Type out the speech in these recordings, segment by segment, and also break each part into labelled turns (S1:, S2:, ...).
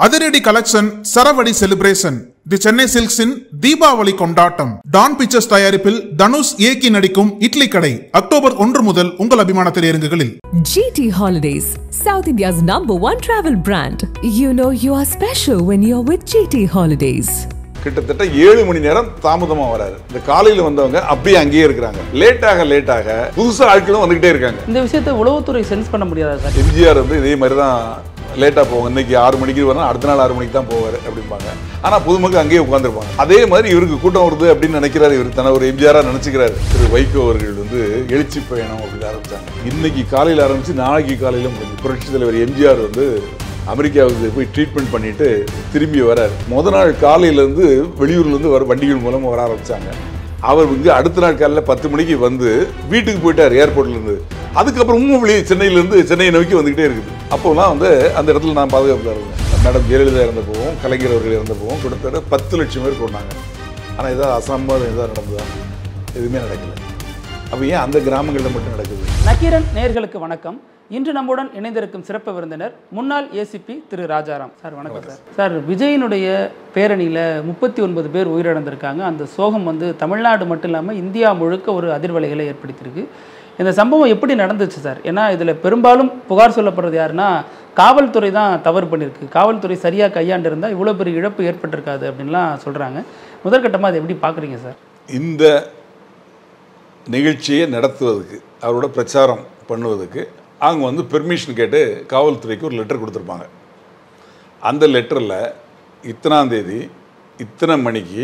S1: அதிரடி கலெக்ஷன் சரவடி celebration the Chennai சில்க்ஸின் தீபாவளி கொண்டாட்டம். டான் பிக்சர்ஸ் தயாரிப்பில் தனுஷ் இயக்கி நடிக்கும் இட்லி கடை அக்டோபர் 1 முதல் உங்கள் அபிமான திரையரங்குகளில்.
S2: GT Holidays, South India's #1 travel brand. You know you are special when you're with GT Holidays.
S3: கிட்டத்தட்ட 7 மணி நேரம் தாமதமா வராரு. இந்த காலையில வந்தவங்க அப்படியே அங்கேயே இருக்கிறாங்க. லேட்டாக புதுசா ஆட்களும் வந்துகிட்டே இருக்காங்க.
S4: இந்த விஷயத்தை உளவுத்துறை சென்ஸ் பண்ண முடியாது சார்.
S3: எம்ஜிஆர் வந்து இதே மாதிரி தான் லேட்டாக போவாங்க. இன்னைக்கு 6 மணிக்கு வரணும், அடுத்த நாள் 6 மணிக்கு தான் போவார் அப்படிம்பாங்க. ஆனால் பொதுமக்கள் அங்கேயே உட்காந்துருப்பாங்க. அதே மாதிரி இவருக்கு கூட்டம் வருது அப்படின்னு நினைக்கிறாரு. இவர் தன்னை ஒரு எம்ஜிஆராக நினைச்சுக்கிறாரு. திரு வைகோ அவர்கள் வந்து எழுச்சி பயணம் அப்படின்னு ஆரம்பிச்சாங்க. இன்னைக்கு காலையில் ஆரம்பிச்சு நாளைக்கு காலையில முடிஞ்சு புரட்சி தலைவர் எம்ஜிஆர் வந்து அமெரிக்காவுக்கு போய் ட்ரீட்மெண்ட் பண்ணிட்டு திரும்பி வரார். முதல் நாள் காலையிலேருந்து வெளியூர்லேருந்து வண்டிகள் மூலமாக வர ஆரம்பித்தாங்க. அவர் வந்து அடுத்த நாள் காலையில் 10 மணிக்கு வந்து வீட்டுக்கு போயிட்டார் ஏர்போர்ட்லேருந்து. அதுக்கப்புறமும் சென்னையிலேருந்து சென்னையை நோக்கி வந்துக்கிட்டே இருக்குது. அப்போலாம் வந்து அந்த இடத்துல நான் பாதுகாப்பில் இருந்தேன். மேடம் ஜெயலலிதா இறந்த போவோம், கலைஞர் அவர்கள் இறந்த போவோம், கிட்டத்தட்ட 10 லட்சம் பேர் கொண்டாங்க. ஆனால் ஏதாவது அசம்பாவிதம் ஏதாவது நடந்ததா? எதுவுமே நடக்கலை. அப்போ ஏன் அந்த கிராமங்களில் மட்டும் நடக்குது?
S4: நக்கீரன் நேயர்களுக்கு வணக்கம். இன்று நம்முடன் இணைந்திருக்கும் சிறப்பு விருந்தினர் முன்னாள் ஏசிபி திரு ராஜாராம் சார். வணக்கம் சார். சார், விஜயனுடைய பேரணியில் 39 பேர் உயிரிழந்திருக்காங்க. அந்த சோகம் வந்து தமிழ்நாடு மட்டும் இல்லாமல் இந்தியா முழுக்க ஒரு அதிர்வலைகளை ஏற்படுத்தியிருக்கு. இந்த சம்பவம் எப்படி நடந்துச்சு சார்? ஏன்னா இதில் பெரும்பாலும் புகார் சொல்லப்படுறது யாருன்னா காவல்துறை தான் தவறு பண்ணியிருக்கு. காவல்துறை சரியாக கையாண்டு இருந்தால் இவ்வளோ பெரிய இழப்பு ஏற்பட்டிருக்காது அப்படின்லாம் சொல்கிறாங்க. முதற்கட்டமாக அதை எப்படி பார்க்குறீங்க சார்?
S3: இந்த நிகழ்ச்சியை நடத்துவதற்கு, அவரோட பிரச்சாரம் பண்ணுவதற்கு அவங்க வந்து பெர்மிஷன் கேட்டு காவல்துறைக்கு ஒரு லெட்டர் கொடுத்துருப்பாங்க. அந்த லெட்டரில் இத்தனாம் தேதி இத்தனை மணிக்கு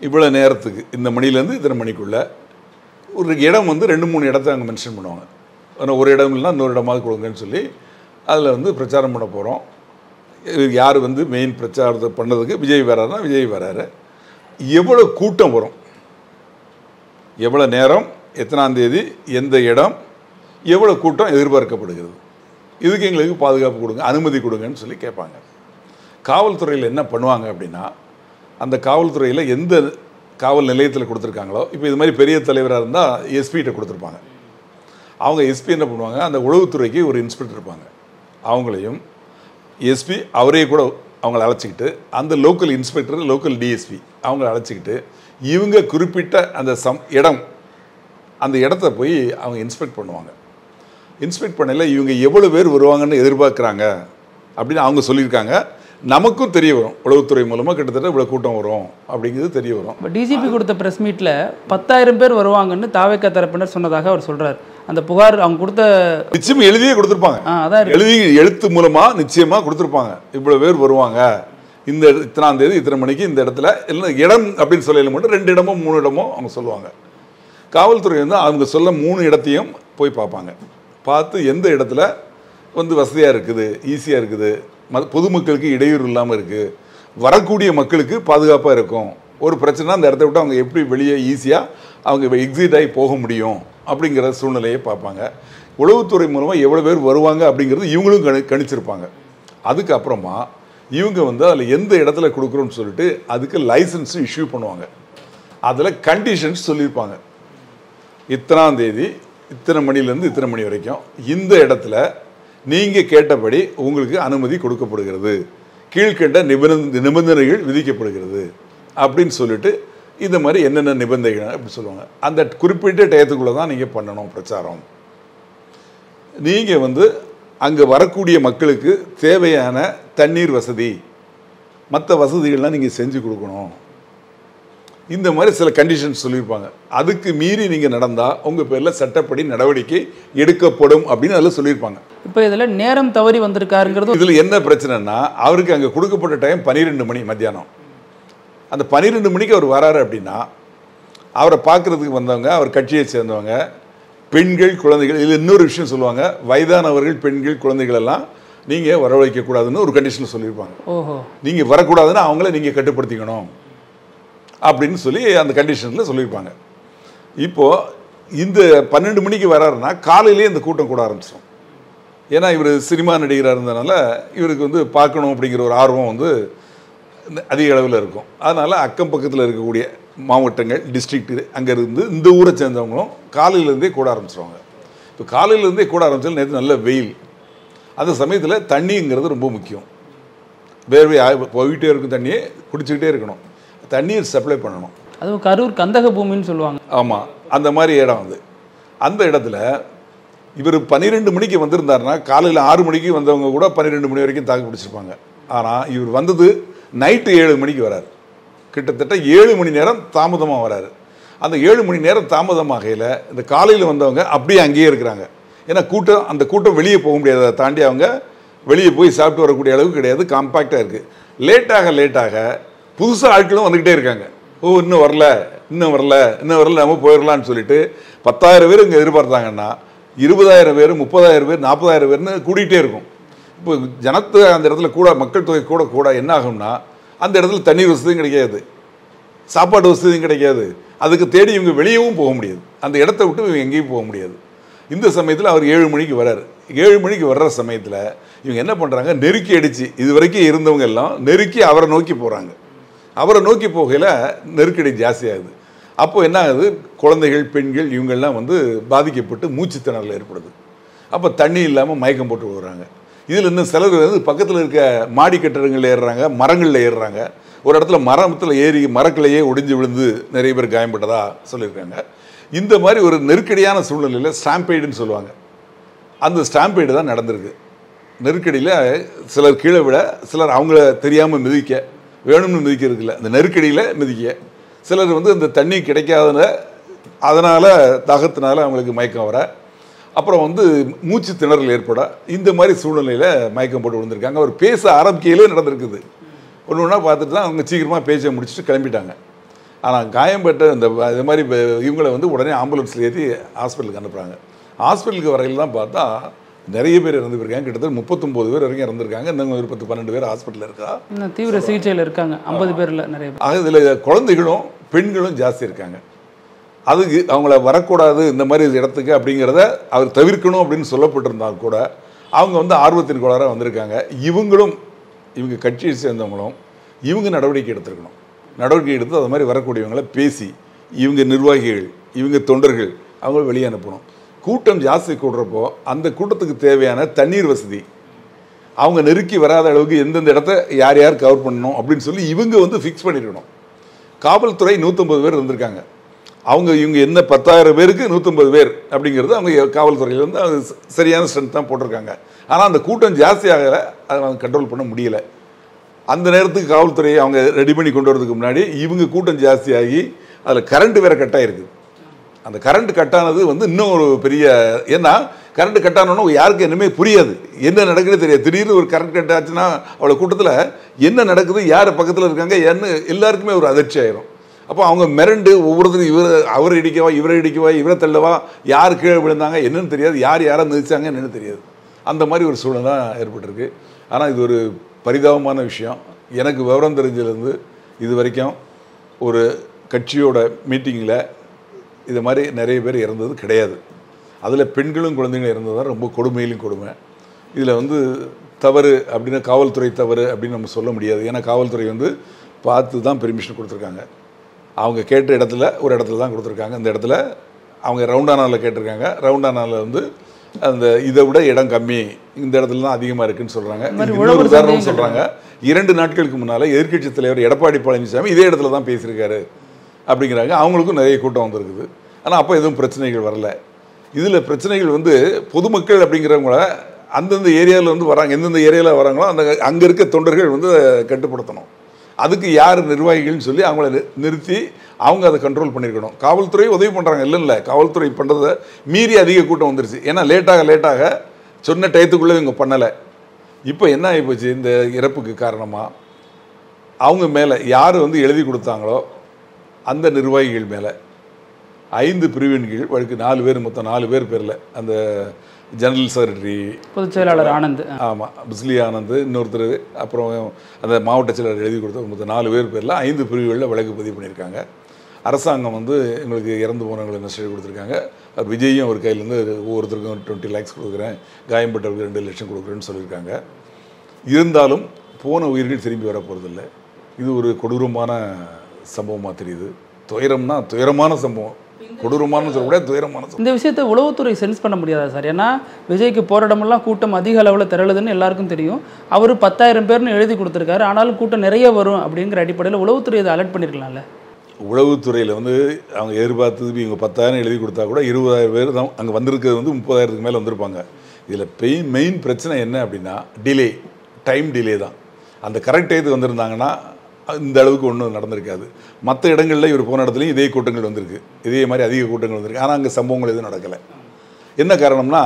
S3: இவ்வளோ நேரத்துக்கு, இந்த மணிலேருந்து இத்தனை மணிக்குள்ளே ஒரு இடம் வந்து 2-3 இடத்த அங்கே மென்ஷன் பண்ணுவாங்க. ஆனால் ஒரு இடம் இல்லைன்னா இன்னொரு இடமாவது கொடுங்கன்னு சொல்லி அதில் வந்து பிரச்சாரம் பண்ண போகிறோம். யார் வந்து மெயின் பிரச்சாரத்தை பண்ணதுக்கு விஜய் வராருன்னா விஜய் வராரு. எவ்வளோ கூட்டம் வரும், எவ்வளோ நேரம், எத்தனாம் தேதி, எந்த இடம், எவ்வளோ கூட்டம் எதிர்பார்க்கப்படுகிறது, இதுக்கு எங்களுக்கு பாதுகாப்பு கொடுங்க, அனுமதி கொடுங்கன்னு சொல்லி கேட்பாங்க. காவல்துறையில் என்ன பண்ணுவாங்க அப்படின்னா, அந்த காவல்துறையில் எந்த காவல் நிலையத்தில் கொடுத்துருக்காங்களோ, இப்போ இது மாதிரி பெரிய தலைவராக இருந்தால் எஸ்பிகிட்ட கொடுத்துருப்பாங்க. அவங்க எஸ்பி என்ன பண்ணுவாங்க, அந்த உளவுத்துறைக்கு ஒரு இன்ஸ்பெக்டர் இருப்பாங்க. அவங்களையும் எஸ்பி அவரே கூட அவங்கள அழைச்சிக்கிட்டு, அந்த லோக்கல் இன்ஸ்பெக்டர், லோக்கல் டிஎஸ்பி அவங்கள அழைச்சிக்கிட்டு இவங்க குறிப்பிட்ட அந்த இடம், அந்த இடத்த போய் அவங்க இன்ஸ்பெக்ட் பண்ணுவாங்க. இன்ஸ்பெக்ட் பண்ணல இவங்க எவ்வளோ பேர் வருவாங்கன்னு எதிர்பார்க்குறாங்க அப்படின்னு அவங்க சொல்லியிருக்காங்க. நமக்கும் தெரிய வரும், உளவுத்துறை மூலமாக கிட்டத்தட்ட இவ்வளோ கூட்டம் வரும் அப்படிங்கிறது தெரிய வரும்.
S4: இப்போ டிஜிபி கொடுத்த ப்ரெஸ் மீட்டில் 10,000 பேர் வருவாங்கன்னு தாவேக்கா தரப்பினர் சொன்னதாக அவர் சொல்கிறார். அந்த புகார் அவங்க கொடுத்த
S3: நிச்சயம் எழுதியே கொடுத்துருப்பாங்க. அதான் எழுத்து மூலமாக நிச்சயமாக கொடுத்துருப்பாங்க. இவ்வளோ பேர் வருவாங்க, இந்த இத்தனாம் தேதி இத்தனை மணிக்கு இந்த இடத்துல, இல்லை இடம் அப்படின்னு சொல்லல மட்டும் 2 இடமோ 3 இடமோ அவங்க சொல்லுவாங்க. காவல்துறை வந்து அவங்க சொல்ல 3 இடத்தையும் போய் பார்ப்பாங்க. பார்த்து எந்த இடத்துல வந்து வசதியாக இருக்குது, ஈஸியாக இருக்குது, பொதுமக்களுக்கு இடையூறு இல்லாமல் இருக்குது, வரக்கூடிய மக்களுக்கு பாதுகாப்பாக இருக்கும், ஒரு பிரச்சனை அந்த இடத்த விட்டு அவங்க எப்படி வெளியே ஈஸியாக அவங்க எக்ஸிட் ஆகி போக முடியும் அப்படிங்கிற சூழ்நிலையை பார்ப்பாங்க. உளவுத்துறை மூலமாக எவ்வளோ பேர் வருவாங்க அப்படிங்கிறது இவங்களும் கணிச்சிருப்பாங்க. அதுக்கப்புறமா இவங்க வந்து அதில் எந்த இடத்துல கொடுக்குறோன்னு சொல்லிட்டு அதுக்கு லைசன்ஸ் இஷ்யூ பண்ணுவாங்க. அதில் கண்டிஷன்ஸ் சொல்லியிருப்பாங்க. இத்தனாம் தேதி இத்தனை மணிலேருந்து இத்தனை மணி வரைக்கும் இந்த இடத்துல நீங்கள் கேட்டபடி உங்களுக்கு அனுமதி கொடுக்கப்படுகிறது, கீழ்கண்ட நிபந்தனைகள் விதிக்கப்படுகிறது அப்படின்னு சொல்லிட்டு இந்த மாதிரி என்னென்ன நிபந்தனைகள் அப்படி சொல்லுவாங்க. அந்த குறிப்பிட்ட டயத்துக்குள்ளே தான் நீங்கள் பண்ணணும் பிரச்சாரம். நீங்கள் வந்து அங்கே வரக்கூடிய மக்களுக்கு தேவையான தண்ணீர் வசதி, மற்ற வசதிகள்லாம் நீங்கள் செஞ்சு கொடுக்கணும். இந்த மாதிரி சில கண்டிஷன்ஸ் சொல்லியிருப்பாங்க. அதுக்கு மீறி நீங்கள் நடந்தால் உங்கள் பேரில் சட்டப்படி நடவடிக்கை எடுக்கப்படும் அப்படின்னு அதில் சொல்லியிருப்பாங்க.
S4: இப்போ இதில் நேரம் தவறி வந்திருக்காருங்கிறது
S3: இதில் என்ன பிரச்சனைனா, அவருக்கு அங்கே கொடுக்கப்பட்ட டைம் 12 மணி மத்தியானம். அந்த 12 மணிக்கு அவர் வராரு அப்படின்னா அவரை பார்க்குறதுக்கு வந்தவங்க, அவர் கட்சியை சேர்ந்தவங்க, பெண்கள், குழந்தைகள், இதில் இன்னொரு விஷயம் சொல்லுவாங்க, வயதானவர்கள், பெண்கள், குழந்தைகள் எல்லாம் நீங்கள் வரவழைக்கக்கூடாதுன்னு ஒரு கண்டிஷன் சொல்லியிருப்பாங்க.
S4: ஓஹோ,
S3: நீங்கள் வரக்கூடாதுன்னு அவங்கள நீங்கள் கட்டுப்படுத்திக்கணும் அப்படின்னு சொல்லி அந்த கண்டிஷனில் சொல்லியிருப்பாங்க. இப்போது இந்த 12 மணிக்கு வராருன்னா காலையிலேயே இந்த கூட்டம் கூட ஆரம்பிச்சிடும். ஏன்னா இவர் சினிமா நடிகராக இருந்ததுனால இவருக்கு வந்து பார்க்கணும் அப்படிங்கிற ஒரு ஆர்வம் வந்து அதிக அளவில் இருக்கும். அதனால் அக்கம் பக்கத்தில் இருக்கக்கூடிய மாவட்டங்கள், டிஸ்ட்ரிக்ட், அங்கேருந்து இந்த ஊரை சேர்ந்தவங்களும் காலையிலேருந்தே கூட ஆரம்பிச்சிருவாங்க. இப்போ காலையிலேருந்தே கூட ஆரம்பிச்சாலும் நேற்று நல்ல வெயில், அந்த சமயத்தில் தண்ணிங்கிறது ரொம்ப முக்கியம். வேர்வை போயிட்டே இருக்கும், தண்ணியை குடிச்சுக்கிட்டே இருக்கணும், தண்ணீர் சப்ளை பண்ணணும்.
S4: அதுவும் கரூர் கந்தக பூமின்னு சொல்லுவாங்க.
S3: ஆமாம், அந்த மாதிரி இடம் அது. அந்த இடத்துல இவர் 12 மணிக்கு வந்திருந்தாருன்னா காலையில் 6 மணிக்கு வந்தவங்க கூட 12 மணி வரைக்கும் தாக்கு பிடிச்சிருப்பாங்க. ஆனால் இவர் வந்தது நைட்டு 7 மணிக்கு வராரு. கிட்டத்தட்ட 7 மணி நேரம் தாமதமாக வராரு. அந்த 7 மணி நேரம் தாமதமாகையில் இந்த காலையில் வந்தவங்க அப்படியே அங்கேயே இருக்கிறாங்க. ஏன்னா அந்த கூட்டம் வெளியே போக முடியாது, அதை தாண்டி அவங்க வெளியே போய் சாப்பிட்டு வரக்கூடிய அளவுக்கு கிடையாது, காம்பாக்டாக இருக்குது. லேட்டாக புதுசாக ஆட்களும் வந்துக்கிட்டே இருக்காங்க. இன்னும் வரல நம்ம போயிடலான்னு சொல்லிட்டு 10,000 பேர் இங்கே எதிர்பார்த்தாங்கன்னா 20,000 பேர் 30,000 பேர் 40,000 பேர்னு கூட்டிகிட்டே இருக்கும். இப்போ ஜனத்து அந்த இடத்துல கூட மக்கள் தொகை கூட என்ன ஆகும்னா அந்த இடத்துல தண்ணீர் வசதியும் கிடைக்காது, சாப்பாடு வசதியும் கிடைக்காது. அதுக்கு தேடி இவங்க வெளியவும் போக முடியாது, அந்த இடத்த விட்டு இவங்க எங்கேயும் போக முடியாது. இந்த சமயத்தில் அவர் 7 மணிக்கு வர்றாரு. 7 மணிக்கு வர்ற சமயத்தில் இவங்க என்ன பண்ணுறாங்க, நெருக்கி அடித்து இது வரைக்கும் இருந்தவங்க எல்லாம் நெருக்கி அவரை நோக்கி போகிறாங்க. அவரை நோக்கி போகையில் நெருக்கடி ஜாஸ்தியாகுது. அப்போது என்ன ஆகுது, குழந்தைகள் பெண்கள் இவங்கெல்லாம் பாதிக்கப்பட்டு மூச்சு திணறல் ஏற்படுது. அப்போ தண்ணி இல்லாமல் மயக்கம் போட்டு விடுறாங்க. இதில் இன்னும் சிலர் பக்கத்தில் இருக்க மாடி கட்டடங்களில் ஏறுறாங்க, மரங்களில் ஏறுறாங்க. ஒரு இடத்துல மரத்தில் ஏறி மரக்கிளையே ஒடிஞ்சு விழுந்து நிறைய பேர் காயம்பட்டதாக சொல்லியிருக்காங்க. இந்த மாதிரி ஒரு நெருக்கடியான சூழ்நிலையில் ஸ்டாம்பைடுன்னு சொல்லுவாங்க, அந்த ஸ்டாம்பைடு தான் நடந்திருக்கு. நெருக்கடியில் சிலர் கீழே விட, சிலர் அவங்கள தெரியாமல் மிதிக்க, வேணும்னு மிதிக்கிறதுல அந்த நெருக்கடியில் மிதிக்க, சிலர் அந்த தண்ணி கிடைக்காத அதனால் தாகத்தினால அவங்களுக்கு மயக்கம் வர, அப்புறம் மூச்சு திணறல் ஏற்பட, இந்த மாதிரி சூழ்நிலையில் மயக்கம் போட்டு விழுந்திருக்காங்க. அவர் பேச ஆரம்பிக்கையிலே நடந்திருக்குது. ஒன்று ஒன்றா பார்த்துட்டு தான் அவங்க சீக்கிரமாக பேச்சை முடிச்சுட்டு கிளம்பிட்டாங்க. ஆனால் காயம்பட்ட இது மாதிரி இவங்களை உடனே ஆம்புலன்ஸில் ஏற்றி ஹாஸ்பிட்டலுக்கு அனுப்புகிறாங்க. ஹாஸ்பிட்டலுக்கு வரையில் தான் பார்த்தா நிறைய பேர் இறந்து போயிருக்காங்க. கிட்டத்தட்ட 39 பேர் வரைக்கும் இறந்துருக்காங்க. இன்னும் ஒரு 10-12 பேர் ஹாஸ்பிட்டலில் இருக்கா,
S4: தீவிர சிகிச்சையில் இருக்காங்க. 50 பேரில் நிறைய பேர்.
S3: ஆக இதில் குழந்தைகளும் பெண்களும் ஜாஸ்தி இருக்காங்க. அதுக்கு அவங்கள வரக்கூடாது இந்த மாதிரி இடத்துக்கு அப்படிங்கிறத அவர் தவிர்க்கணும் அப்படின்னு சொல்லப்பட்டிருந்தால் கூட அவங்க ஆர்வத்தின் கோளாறாக வந்திருக்காங்க. இவங்க கட்சியை சேர்ந்தவங்களும் இவங்க நடவடிக்கை எடுத்துருக்கணும். நடவடிக்கை எடுத்து அது மாதிரி வரக்கூடியவங்களை பேசி இவங்க நிர்வாகிகள், இவங்க தொண்டர்கள் அவங்கள வெளியே அனுப்பணும். கூட்டம் ஜாஸ்தி கூடுறப்போ அந்த கூட்டத்துக்கு தேவையான தண்ணீர் வசதி அவங்க நெருக்கி வராத அளவுக்கு எந்தெந்த இடத்த யார் யார் கவர் பண்ணணும் அப்படின்னு சொல்லி இவங்க ஃபிக்ஸ் பண்ணியிருக்கணும். காவல்துறை 150 பேர் இருந்திருக்காங்க. இவங்க என்ன 10,000 பேருக்கு 150 பேர் அப்படிங்கிறது அவங்க காவல்துறையில் அது சரியான ஸ்ட்ரென்த் தான் போட்டிருக்காங்க. ஆனால் அந்த கூட்டம் ஜாஸ்தியாகலை, அதை அவங்க கண்ட்ரோல் பண்ண முடியலை. அந்த நேரத்துக்கு காவல்துறையை அவங்க ரெடி பண்ணி கொண்டு வரதுக்கு முன்னாடி இவங்க கூட்டம் ஜாஸ்தியாகி அதில் கரண்ட் வேறு கட்டாயிருக்குது. அந்த கரண்ட் கட்டானது இன்னும் ஒரு பெரிய, ஏன்னா கரண்ட் கட்டானோன்னா யாருக்கு என்னமே புரியாது, என்ன நடக்குதுன்னு தெரியாது. திடீர்னு ஒரு கரண்ட் கட் ஆச்சுன்னா அவ்வளோ கூட்டத்தில் என்ன நடக்குது, யார் பக்கத்தில் இருக்காங்க என்ன எல்லாருக்குமே ஒரு அதிர்ச்சி ஆயிரும். அப்போ அவங்க மிரண்டு ஒவ்வொருத்தரும் அவரை இடிக்கவா இவரை தள்ளவா, யார் கீழே விழுந்தாங்க என்னன்னு தெரியாது, யாரை மிதிச்சாங்க என்னன்னு தெரியாது. அந்த மாதிரி ஒரு சூழ்நிலை தான் ஏற்பட்டிருக்கு. ஆனால் இது ஒரு பரிதாபமான விஷயம். எனக்கு விவரம் தெரிஞ்சதுலேருந்து இது வரைக்கும் ஒரு கட்சியோட மீட்டிங்கில் இது மாதிரி நிறைய பேர் இறந்தது கிடையாது. அதில் பெண்களும் குழந்தைங்களும் இறந்தது தான் ரொம்ப கொடுமையிலும் கொடுமை. இதில் தவறு அப்படின்னா காவல்துறை தவறு அப்படின்னு நம்ம சொல்ல முடியாது. ஏன்னா காவல்துறை பார்த்து தான் பெர்மிஷன் கொடுத்துருக்காங்க. அவங்க கேட்ட இடத்துல ஒரு இடத்துல தான் கொடுத்துருக்காங்க. இந்த இடத்துல அவங்க ரவுண்டானாவில் கேட்டிருக்காங்க. ரவுண்டானாவில் அந்த இதை விட இடம் கம்மி, இந்த இடத்துல தான் அதிகமாக இருக்குன்னு சொல்கிறாங்க. இன்னொரு உதாரணம் சொல்கிறாங்க, 2 நாட்களுக்கு முன்னால் எதிர்க்கட்சி தலைவர் எடப்பாடி பழனிசாமி இதே இடத்துல தான் பேசியிருக்காரு அப்படிங்கிறாங்க. அவங்களுக்கும் நிறைய கூட்டம் வந்திருக்குது. ஆனால் அப்போ எதுவும் பிரச்சனைகள் வரல. இதில் பிரச்சனைகள் பொதுமக்கள் அப்படிங்கிறவங்கள அந்தந்த ஏரியாவில் வராங்க, எந்தெந்த ஏரியாவில் வராங்களோ அந்த அங்கே இருக்க தொண்டர்கள் கட்டுப்படுத்தணும். அதுக்கு யார் நிர்வாகிகள்னு சொல்லி அவங்கள நிறுத்தி அவங்க அதை கண்ட்ரோல் பண்ணியிருக்கணும். காவல்துறை உதவி பண்ணுறாங்க, இல்லை காவல்துறை பண்ணுறதை மீறி அதிக கூட்டம் வந்துருச்சு. ஏன்னா லேட்டாக சொன்ன டயத்துக்குள்ளே இவங்க பண்ணலை. இப்போ என்ன ஆகிப்போச்சு, இந்த இறப்புக்கு காரணமாக அவங்க மேலே யார் எழுதி கொடுத்தாங்களோ அந்த நிர்வாகிகள் மேலே 5 பிரிவின் கீழ் வழக்கு 4 பேர், மொத்தம் 4 பேர் பேரில், அந்த ஜெனரல் செக்ரட்டரி,
S4: பொதுச் செயலாளர் ஆனந்த்,
S3: ஆமாம் பிஸ்லி ஆனந்த், இன்னொருத்தர், அப்புறம் அந்த மாவட்ட செயலாளர் எழுதி கொடுத்த மொத்தம் 4 பேர் பேரில் 5 பிரிவுகளில் வழக்கு பதிவு பண்ணியிருக்காங்க. அரசாங்கம் எங்களுக்கு இறந்து போனவங்களை நஷ்டம் கொடுத்துருக்காங்க. விஜயும் அவர் கையிலேருந்து ஒவ்வொருத்தருக்கும் 20 lakhs கொடுக்குறேன், காயம்பட்டவருக்கு 2 லட்சம் கொடுக்குறேன்னு சொல்லியிருக்காங்க. இருந்தாலும் போன உயிர்கள் திரும்பி வர போகிறதில்ல. இது ஒரு கொடூரமான சம்பவமாக தெரியுது. துயரமான சம்பவம். கொடூரமான சொல்லக்கூடாது, துயரமான
S4: இந்த விஷயத்தை உளவுத்துறை சென்ஸ் பண்ண முடியாதா சார்? ஏன்னா விஜய்க்கு போகிற இடமெல்லாம் கூட்டம் அதிக அளவில் திரளுதுன்னு எல்லாருக்கும் தெரியும். அவர் 10,000 பேர்னு எழுதி கொடுத்துருக்காரு. ஆனாலும் கூட்டம் நிறைய வரும் அப்படிங்கிற அடிப்படையில் உளவுத்துறை இதை அலர்ட் பண்ணியிருக்கலாம்ல.
S3: உளவுத்துறையில் அவங்க எதிர்பார்த்தது இவங்க 10,000 எழுதி கொடுத்தா கூட 20,000 பேர் தான் அங்கே வந்திருக்கிறது 30,000க்கு மேலே வந்திருப்பாங்க. இதில் மெயின் பிரச்சனை என்ன அப்படின்னா டைம் டிலே தான். அந்த கரெக்ட் டயத்துக்கு வந்திருந்தாங்கன்னா இந்த அளவுக்கு ஒன்றும் நடந்திருக்காது. மற்ற இடங்களில் இவர் போன இடத்துலையும் இதே கூட்டங்கள் வந்திருக்கு, இதே மாதிரி அதிக கூட்டங்கள் வந்திருக்கு. ஆனால் அங்கே சம்பவங்கள் எதுவும் நடக்கலை. என்ன காரணம்னா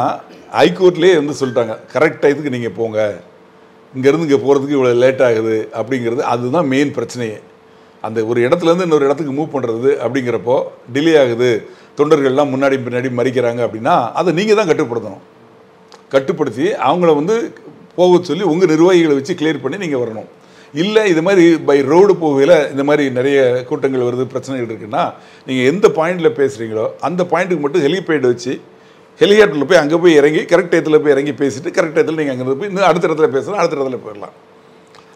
S3: ஹைகோர்ட்லேயே சொல்லிட்டாங்க கரெக்ட் டயத்துக்கு நீங்கள் போங்க, இங்கேருந்து இங்கே போகிறதுக்கு இவ்வளோ லேட் ஆகுது அப்படிங்கிறது. அதுதான் மெயின் பிரச்சனையே. அந்த ஒரு இடத்துலேருந்து இன்னொரு இடத்துக்கு மூவ் பண்ணுறது அப்படிங்கிறப்போ டிலே ஆகுது, தொண்டர்கள்லாம் முன்னாடி பின்னாடி மறிக்கிறாங்க அப்படின்னா அதை நீங்கள் தான் கட்டுப்படுத்தணும். கட்டுப்படுத்தி அவங்கள போக சொல்லி உங்கள் நிர்வாகிகளை வச்சு கிளியர் பண்ணி நீங்கள் வரணும். இல்லை இது மாதிரி பை ரோடு போகையில் இந்த மாதிரி நிறைய கூட்டங்கள் வருது, பிரச்சனைகள் இருக்குன்னா நீங்கள் எந்த பாயிண்டில் பேசுகிறீங்களோ அந்த பாயிண்ட்டுக்கு மட்டும் ஹெலிபேட் வச்சு ஹெலிகாப்டரில் போய் அங்கே போய் இறங்கி கரெக்ட் டயத்தில் போய் இறங்கி பேசிட்டு கரெக்ட் டயத்தில் நீங்கள் அங்கே போய் இன்னும் அடுத்த இடத்துல பேசலாம், அடுத்த இடத்துல போயிடலாம்.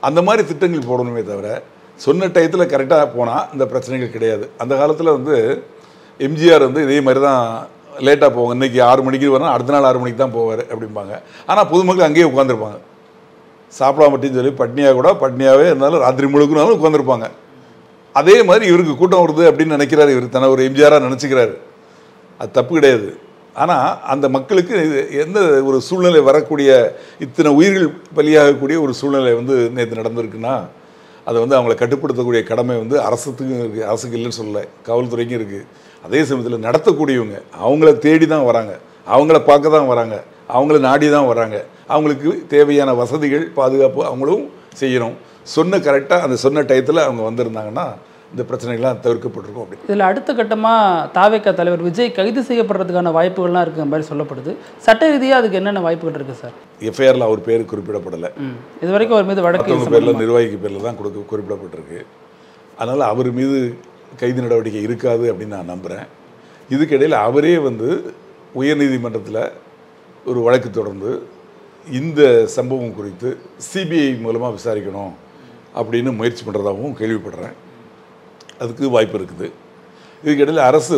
S3: அந்த மாதிரி திட்டங்கள் போடணுமே தவிர சொன்ன டயத்தில் கரெக்டாக போனால் இந்த பிரச்சனைகள் கிடையாது. அந்த காலத்தில் எம்ஜிஆர் இதே மாதிரி தான் லேட்டாக போவாங்க. இன்றைக்கி 6 மணிக்கு வரணும், அடுத்த நாள் 6 மணிக்கு தான் போவார் அப்படிம்பாங்க. ஆனால் பொதுமக்கள் அங்கேயே உட்காந்துருப்பாங்க, சாப்பிடாம மட்டும் சொல்லி பட்னியாகவே இருந்தாலும் ராத்திரி முழுக்குனாலும் உட்காந்துருப்பாங்க. அதே மாதிரி இவருக்கு கூட்டம் வருது அப்படின்னு நினைக்கிறாரு, இவர் தன்னை ஒரு எம்ஜிஆராக நினச்சிக்கிறாரு. அது தப்பு கிடையாது. ஆனால் அந்த மக்களுக்கு எந்த ஒரு சூழ்நிலை வரக்கூடிய இத்தனை உயிர்கள் பலியாகக்கூடிய ஒரு சூழ்நிலை நேற்று நடந்திருக்குன்னா அதை அவங்கள கட்டுப்படுத்தக்கூடிய கடமை அரசுக்கும் இருக்குது. அரசுக்கு இல்லைன்னு சொல்லலை, காவல்துறைக்கும் இருக்குது. அதே சமயத்தில் நடத்தக்கூடியவங்க அவங்கள தேடி தான் வராங்க, அவங்கள பார்க்க தான் வராங்க, அவங்கள நாடி தான் வராங்க. அவங்களுக்கு தேவையான வசதிகள் பாதுகாப்பு அவங்களும் செய்யணும். கரெக்டாக அந்த சொன்ன டயத்தில் அவங்க வந்திருந்தாங்கன்னா இந்த பிரச்சனைகள்லாம் தவிர்க்கப்பட்டிருக்கும். அப்படி
S4: இதில் அடுத்த கட்டமாக தாவேகா தலைவர் விஜய் கைது செய்யப்படுறதுக்கான வாய்ப்புகள்லாம் இருக்கிற மாதிரி சொல்லப்படுது. சட்ட ரீதியாக அதுக்கு என்னென்ன வாய்ப்புகள் இருக்குது சார்?
S3: எஃப்ஐஆரில் அவர் பேர் குறிப்பிடப்படலை.
S4: இது வரைக்கும் அவர் மீது வழக்கு
S3: பேரில் நிர்வாகிக்கு பேரில் தான் குறிப்பிடப்பட்டிருக்கு. அதனால் அவர் மீது கைது நடவடிக்கை இருக்காது அப்படின்னு நான் நம்புகிறேன். இதுக்கிடையில் அவரே உயர்நீதிமன்றத்தில் ஒரு வழக்கு தொடர்ந்து இந்த சம்பவம் குறித்து சிபிஐ மூலமாக விசாரிக்கணும் அப்படின்னு முயற்சி பண்ணுறதாகவும் கேள்விப்படுறேன். அதுக்கு வாய்ப்பு இருக்குது. இதுக்கிடையில் அரசு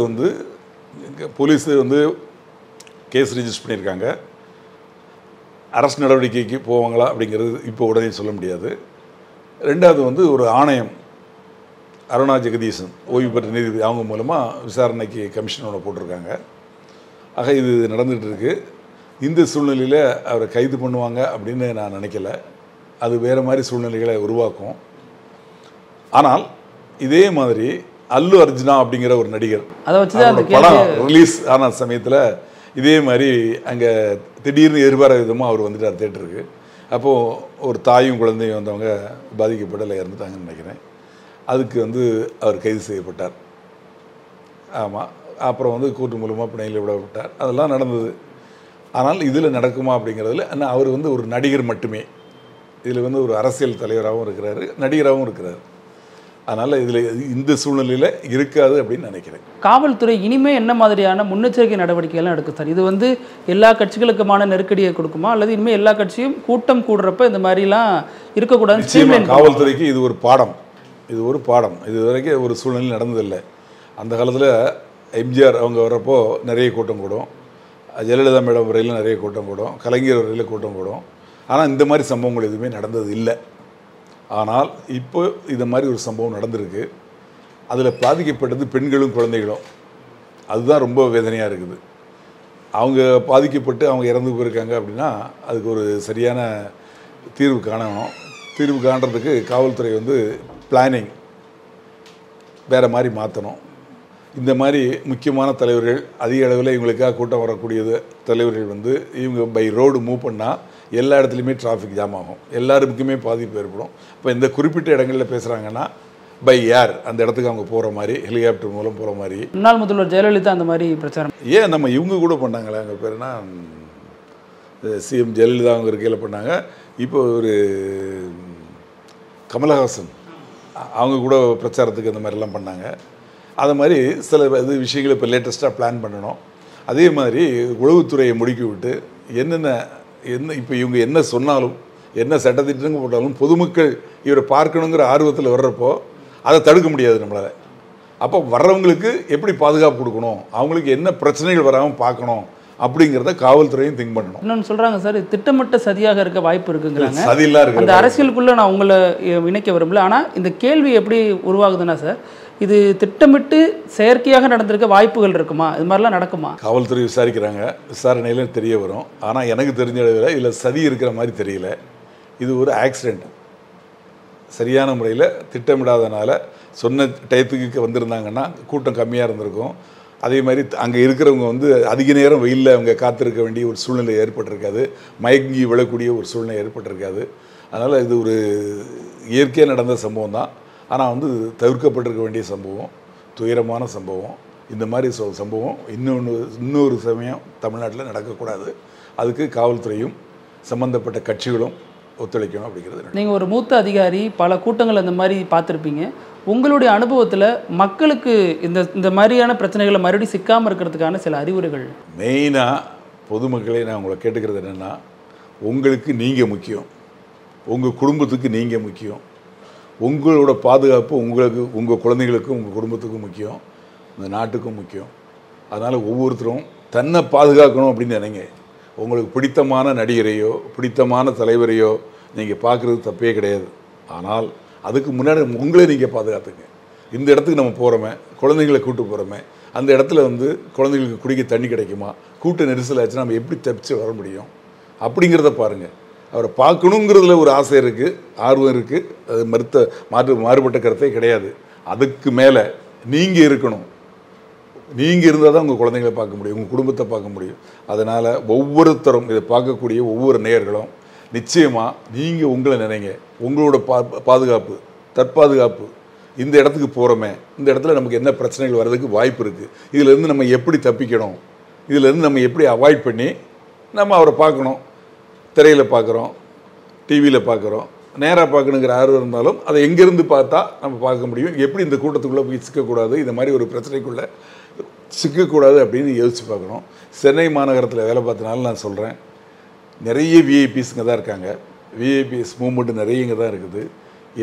S3: போலீஸு கேஸ் ரிஜிஸ்டர் பண்ணியிருக்காங்க. அரசு நடவடிக்கைக்கு போவாங்களா அப்படிங்கிறது இப்போ உடனே சொல்ல முடியாது. ரெண்டாவது ஒரு ஆணையம், அருணா ஜெகதீசன் ஓய்வு பெற்ற நீதிபதி, அவங்க மூலமாக விசாரணைக்கு கமிஷனோட போட்டிருக்காங்க. ஆக இது நடந்துகிட்டு இருக்கு. இந்த சூழ்நிலையில் அவரை கைது பண்ணுவாங்க அப்படின்னு நான் நினைக்கல. அது வேறு மாதிரி சூழ்நிலைகளை உருவாக்கும். ஆனால் இதே மாதிரி அல்லு அர்ஜுனா அப்படிங்கிற ஒரு நடிகர்
S4: அதை வச்சு
S3: படம் ரிலீஸ் ஆன சமயத்தில் இதே மாதிரி அங்கே திடீர்னு எதிர்பாராத விதமாக அவர் வந்துட்டார் தேட்டருக்கு. அப்போது ஒரு தாயும் குழந்தையும் வந்தவங்க பாதிக்கப்படலை, இறந்துட்டாங்கன்னு நினைக்கிறேன். அதுக்கு அவர் கைது செய்யப்பட்டார். ஆமாம், அப்புறம் கோர்ட்டு மூலமாக பிணையில் விடப்பட்டார். அதெல்லாம் நடந்தது. ஆனால் இதில் நடக்குமா அப்படிங்கிறதுல அவர் ஒரு நடிகர் மட்டுமே. இதில் ஒரு அரசியல் தலைவராகவும் இருக்கிறாரு, நடிகராகவும் இருக்கிறார். அதனால் இதில் இந்த சூழ்நிலையில் இருக்காது அப்படின்னு நினைக்கிறேன்.
S4: காவல்துறை இனிமேல் என்ன மாதிரியான முன்னெச்சரிக்கை நடவடிக்கைகள்லாம் எடுக்கும் சார்? இது எல்லா கட்சிகளுக்குமான நெருக்கடியை கொடுக்குமா, அல்லது இனிமேல் எல்லா கட்சியும் கூட்டம் கூடுறப்ப இந்த மாதிரிலாம் இருக்கக்கூடாது?
S3: காவல்துறைக்கு இது ஒரு பாடம். இது வரைக்கும் ஒரு சூழ்நிலை நடந்ததில்லை. அந்த காலத்தில் எம்ஜிஆர் அவங்க வர்றப்போ நிறைய கூட்டம் கூடும், ஜெயலலிதா மேடம் வரையில் நிறைய கூட்டம் கூடும், கலைஞர் வரையில் கூட்டம் கூடும். ஆனால் இந்த மாதிரி சம்பவங்கள் எதுவுமே நடந்தது இல்லை. ஆனால் இப்போ இந்த மாதிரி ஒரு சம்பவம் நடந்திருக்கு. அதில் பாதிக்கப்பட்டது பெண்களும் குழந்தைகளும். அதுதான் ரொம்ப வேதனையாக இருக்குது. அவங்க பாதிக்கப்பட்டு அவங்க இறந்து போயிருக்காங்க அப்படின்னா அதுக்கு ஒரு சரியான தீர்வு காணணும். தீர்வு காண்றதுக்கு காவல்துறை பிளானிங் வேறு மாதிரி மாற்றணும். இந்த மாதிரி முக்கியமான தலைவர்கள், அதிக அளவில் இவங்களுக்காக கூட்டம் வரக்கூடியது தலைவர்கள் இவங்க பை ரோடு மூவ் பண்ணால் எல்லா இடத்துலையுமே டிராஃபிக் ஜாம் ஆகும், எல்லாருக்குமே பாதிப்பு ஏற்படும். இப்போ இந்த குறிப்பிட்ட இடங்களில் பேசுகிறாங்கன்னா பை ஏர் அந்த இடத்துக்கு அவங்க போகிற மாதிரி, ஹெலிகாப்டர் மூலம் போகிற மாதிரி.
S4: முன்னாள் முதல்வர் ஜெயலலிதா அந்த மாதிரி பிரச்சாரம்
S3: நம்ம இவங்க கூட பண்ணாங்களே, அவங்க பேருனா சிஎம் ஜெயலலிதா அவங்க இருக்கையில் பண்ணாங்க. இப்போ ஒரு கமலஹாசன் அவங்க கூட பிரச்சாரத்துக்கு அந்த மாதிரிலாம் பண்ணாங்க. அது மாதிரி சில விஷயங்களை இப்போ லேட்டஸ்ட்டாக பிளான் பண்ணணும். அதே மாதிரி உளவுத்துறையை முடுக்கி விட்டு என்ன இப்போ இவங்க என்ன சொன்னாலும் என்ன சட்டத்திட்டங்க போட்டாலும் பொதுமக்கள் இவரை பார்க்கணுங்கிற ஆர்வத்தில் வர்றப்போ அதை தடுக்க முடியாது நம்மளால். அப்போ வர்றவங்களுக்கு எப்படி பாதுகாப்பு கொடுக்கணும், அவங்களுக்கு என்ன பிரச்சனைகள் வராமல் பார்க்கணும் அப்படிங்கிறத காவல்துறையும் திங்க் பண்ணணும்.
S4: இன்னொன்று சொல்றாங்க சார், திட்டமிட்ட சதியாக இருக்க வாய்ப்பு இருக்குங்கிறாங்க.
S3: சதியெல்லாம் இருக்கு.
S4: அந்த அரசியலுக்குள்ள நான் உங்களை இணைக்க விரும்பல. ஆனால் இந்த கேள்வி எப்படி உருவாகுதுன்னா சார், இது திட்டமிட்டு செயற்கையாக நடந்திருக்க வாய்ப்புகள் இருக்குமா? இது மாதிரிலாம் நடக்குமா?
S3: காவல்துறை விசாரிக்கிறாங்க, விசாரணையில தெரிய வரும். ஆனால் எனக்கு தெரிஞ்ச அளவில் இல்லை சதி இருக்கிற மாதிரி தெரியல. இது ஒரு ஆக்சிடெண்ட். சரியான முறையில் திட்டமிடாதனால சொன்ன டயத்துக்கு வந்திருந்தாங்கன்னா கூட்டம் கம்மியாக இருந்திருக்கும். அதே மாதிரி அங்கே இருக்கிறவங்க வந்து அதிக நேரம் வெயிலில் அவங்க காத்திருக்க வேண்டிய ஒரு சூழ்நிலை ஏற்பட்டிருக்காது, மயங்கி விழக்கூடிய ஒரு சூழ்நிலை ஏற்பட்டிருக்காது. அதனால் இது ஒரு இயற்கையாக நடந்த சம்பவம் தான். ஆனால் வந்து தவிர்க்கப்பட்டிருக்க வேண்டிய சம்பவம், துயரமான சம்பவம். இந்த மாதிரி சம்பவம் இன்னொரு சமயம் தமிழ்நாட்டில் நடக்கக்கூடாது. அதுக்கு காவல்துறையும் சம்பந்தப்பட்ட கட்சிகளும் ஒத்துழைக்கணும் அப்படிங்கிறது.
S4: நீங்கள் ஒரு மூத்த அதிகாரி, பல கூட்டங்கள் அந்த மாதிரி பார்த்துருப்பீங்க. உங்களுடைய அனுபவத்தில் மக்களுக்கு இந்த மாதிரியான பிரச்சனைகளை மறுபடியும் சிக்காமல் இருக்கிறதுக்கான சில அறிவுரைகள்?
S3: மெயினாக பொதுமக்களே நான் உங்களை கேட்டுக்கிறது என்னென்னா, உங்களுக்கு நீங்கள் முக்கியம், உங்கள் குடும்பத்துக்கு நீங்கள் முக்கியம், உங்களோட பாதுகாப்பு உங்களுக்கு, உங்கள் குழந்தைகளுக்கும் உங்கள் குடும்பத்துக்கும் முக்கியம், இந்த நாட்டுக்கும் முக்கியம். அதனால் ஒவ்வொருத்தரும் தன்னை பாதுகாக்கணும் அப்படின்னு நினைங்க. உங்களுக்கு பிடித்தமான நடிகரையோ பிடித்தமான தலைவரையோ நீங்கள் பார்க்குறது தப்பே கிடையாது. ஆனால் அதுக்கு முன்னாடி உங்களே நீங்கள் பாதுகாத்துங்க. இந்த இடத்துக்கு நம்ம போகிறோமே, குழந்தைங்களை கூப்பிட்டு போகிறோமே, அந்த இடத்துல வந்து குழந்தைங்களுக்கு குடிக்க தண்ணி கிடைக்குமா, கூட்ட நெரிசல் ஆச்சுன்னா நம்ம எப்படி தப்பிச்சு வர முடியும் அப்படிங்கிறத பாருங்கள். அவரை பார்க்கணுங்கிறதுல ஒரு ஆசை இருக்குது, ஆர்வம் இருக்குது, அது மாறுபட்ட கருத்தே கிடையாது. அதுக்கு மேலே நீங்கள் இருக்கணும். நீங்கள் இருந்தால் தான் உங்கள் குழந்தைங்களை பார்க்க முடியும், உங்கள் குடும்பத்தை பார்க்க முடியும். அதனால் ஒவ்வொருத்தரும் இதை பார்க்கக்கூடிய ஒவ்வொரு நேயர்களும் நிச்சயமாக நீங்கள் உங்களை நினைங்க. உங்களோட பாதுகாப்பு, தற்பாதுகாப்பு. இந்த இடத்துக்கு போகிறோமே, இந்த இடத்துல நமக்கு என்ன பிரச்சனைகள் வர்றதுக்கு வாய்ப்பு இருக்குது, இதிலேருந்து நம்ம எப்படி தப்பிக்கணும், இதிலேருந்து நம்ம எப்படி அவாய்ட் பண்ணி நம்ம அவரை பார்க்கணும். திரையில் பார்க்குறோம், டிவியில் பார்க்குறோம், நேராக பார்க்கணுங்கிற ஆர்வம் இருந்தாலும் அதை எங்கேருந்து பார்த்தா நம்ம பார்க்க முடியும், எப்படி இந்த கூட்டத்துக்குள்ளே போய் சிக்கக்கூடாது, இந்த மாதிரி ஒரு பிரச்சனைக்குள்ளே சிக்கக்கூடாது அப்படின்னு யோசித்து பார்க்கணும். சென்னை மாநகரத்தில் வேலை பார்த்தனால நான் சொல்கிறேன், நிறைய விஐபிஸ்ங்க தான் இருக்காங்க. விஐபிஎஸ் மூவ்மெண்ட்டு நிறைய இங்கே தான் இருக்குது.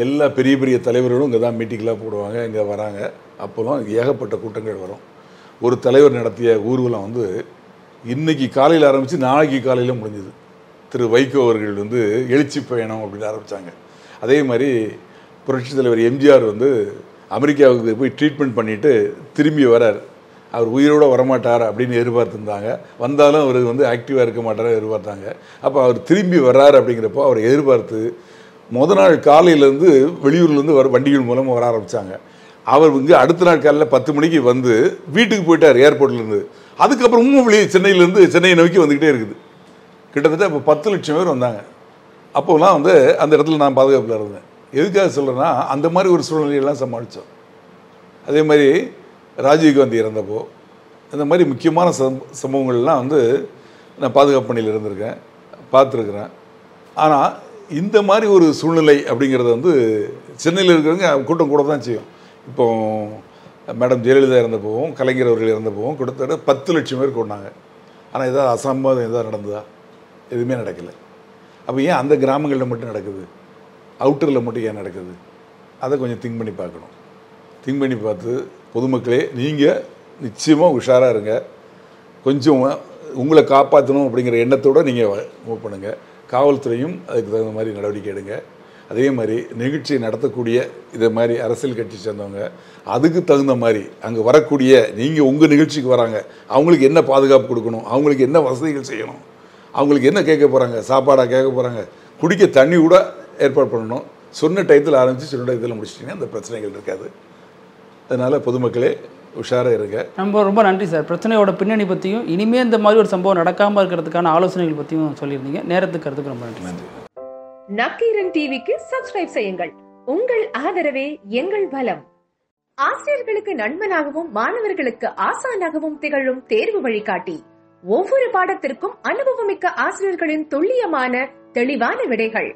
S3: எல்லா பெரிய பெரிய தலைவர்களும் இங்கே தான் மீட்டிங்லாம் போடுவாங்க, இங்கே வராங்க. அப்போலாம் ஏகப்பட்ட கூட்டங்கள் வரும். ஒரு தலைவர் நடத்திய ஊர்வலம் வந்து இன்றைக்கி காலையில் ஆரம்பித்து நாளைக்கு காலையில் முடிஞ்சுது. திரு வைகோ அவர்கள் வந்து எழுச்சி பயணம் அப்படின்னு ஆரம்பித்தாங்க. அதே மாதிரி புரட்சி தலைவர் எம்ஜிஆர் வந்து அமெரிக்காவுக்கு போய் ட்ரீட்மெண்ட் பண்ணிவிட்டு திரும்பி வரார். அவர் உயிரோடு வரமாட்டார் அப்படின்னு எதிர்பார்த்துருந்தாங்க. வந்தாலும் அவர் வந்து ஆக்டிவாக இருக்க மாட்டார் எதிர்பார்த்தாங்க. அப்போ அவர் திரும்பி வர்றார் அப்படிங்கிறப்போ அவர் எதிர்பார்த்து நாள் காலையிலேருந்து வெளியூர்லேருந்து வண்டிகள் மூலமாக வர ஆரம்பித்தாங்க. அவர் இங்கே அடுத்த நாள் காலையில் 10 மணிக்கு வந்து வீட்டுக்கு போயிட்டார் ஏர்போர்ட்லேருந்து. அதுக்கப்புறமும் சென்னையிலேருந்து சென்னையை நோக்கி வந்துக்கிட்டே இருக்குது. கிட்டத்தட்ட இப்போ 10 லட்சம் பேர் வந்தாங்க. அப்போலாம் வந்து அந்த இடத்துல நான் பாதுகாப்பில் இருந்தேன். எதுக்காக சொல்கிறேன்னா, அந்த மாதிரி ஒரு சூழ்நிலையெல்லாம் சமாளித்தோம். அதே மாதிரி ராஜீவ்காந்தி இறந்தப்போ இந்த மாதிரி முக்கியமான சம்பவங்கள்லாம் வந்து நான் பாதுகாப்பு பணியில் இருந்திருக்கேன், பார்த்துருக்குறேன். ஆனால் இந்த மாதிரி ஒரு சூழ்நிலை அப்படிங்கிறத வந்து சென்னையில் இருக்கிறவங்க கூட்டம் கூட தான் செய்யும். இப்போ மேடம் ஜெயலலிதா இறந்தப்போவும் கலைஞர் அவர்கள் இறந்தப்போவும் கிட்டத்தட்ட 10 லட்சம் பேர் கொண்டாங்க. ஆனால் ஏதாவது அசம்பாதம் எதாவது நடந்ததா? எதுவுமே நடக்கலை. அப்போ ஏன் அந்த கிராமங்களில் மட்டும் நடக்குது, அவுட்டரில் மட்டும் ஏன் நடக்குது? அதை கொஞ்சம் திங்க் பண்ணி பார்க்கணும். திங்க் பண்ணி பார்த்து பொதுமக்களே நீங்கள் நிச்சயமாக உஷாராக இருங்க. கொஞ்சம் உங்களை காப்பாற்றணும் அப்படிங்கிற எண்ணத்தோடு நீங்கள் மூவ் பண்ணுங்கள். காவல்துறையும் அதுக்கு தகுந்த மாதிரி நடவடிக்கை எடுங்க. அதே மாதிரி நிகழ்ச்சியை நடத்தக்கூடிய இதை மாதிரி அரசியல் கட்சி சேர்ந்தவங்க அதுக்கு தகுந்த மாதிரி அங்கே வரக்கூடிய நீங்கள் உங்கள் நிகழ்ச்சிக்கு வராங்க, அவங்களுக்கு என்ன பாதுகாப்பு கொடுக்கணும், அவங்களுக்கு என்ன வசதிகள் செய்யணும், அவங்களுக்கு என்ன கேட்க போகிறாங்க, சாப்பாடாக கேட்க போகிறாங்க, குடிக்க தண்ணி கூட ஏற்பாடு பண்ணணும். சொன்ன டயத்தில் ஆரம்பித்து சொன்ன டயத்தில் முடிச்சிட்டிங்கன்னா அந்த பிரச்சனைகள் இருக்காது. அதனால் பொதுமக்களே உஷாராக இருங்க.
S4: ரொம்ப நன்றி சார். பிரச்சனையோட பின்னணி பற்றியும் இனிமேல் இந்த மாதிரி ஒரு சம்பவம் நடக்காமல் இருக்கிறதுக்கான ஆலோசனைகள் பற்றியும் சொல்லியிருந்தீங்க. நேரத்துக்கு கருத்துக்கு ரொம்ப நன்றி.
S5: நக்கீரன் டிவிக்கு சப்ஸ்கிரைப் செய்யுங்கள். உங்கள் ஆதரவே எங்கள் பலம். ஆசிரியர்களுக்கு நண்பனாகவும் மாணவர்களுக்கு ஆசானாகவும் திகழும் தேர்வு வழிகாட்டி. ஒவ்வொரு பாடத்திற்கும் அனுபவமிக்க ஆசிரியர்களின் துல்லியமான தெளிவான விடைகள்.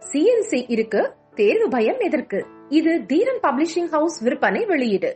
S5: CNC இருக்கு, தேர்வு பயம் எதற்கு? இது தீரன் பப்ளிஷிங் ஹவுஸ் விற்பனை வெளியீடு.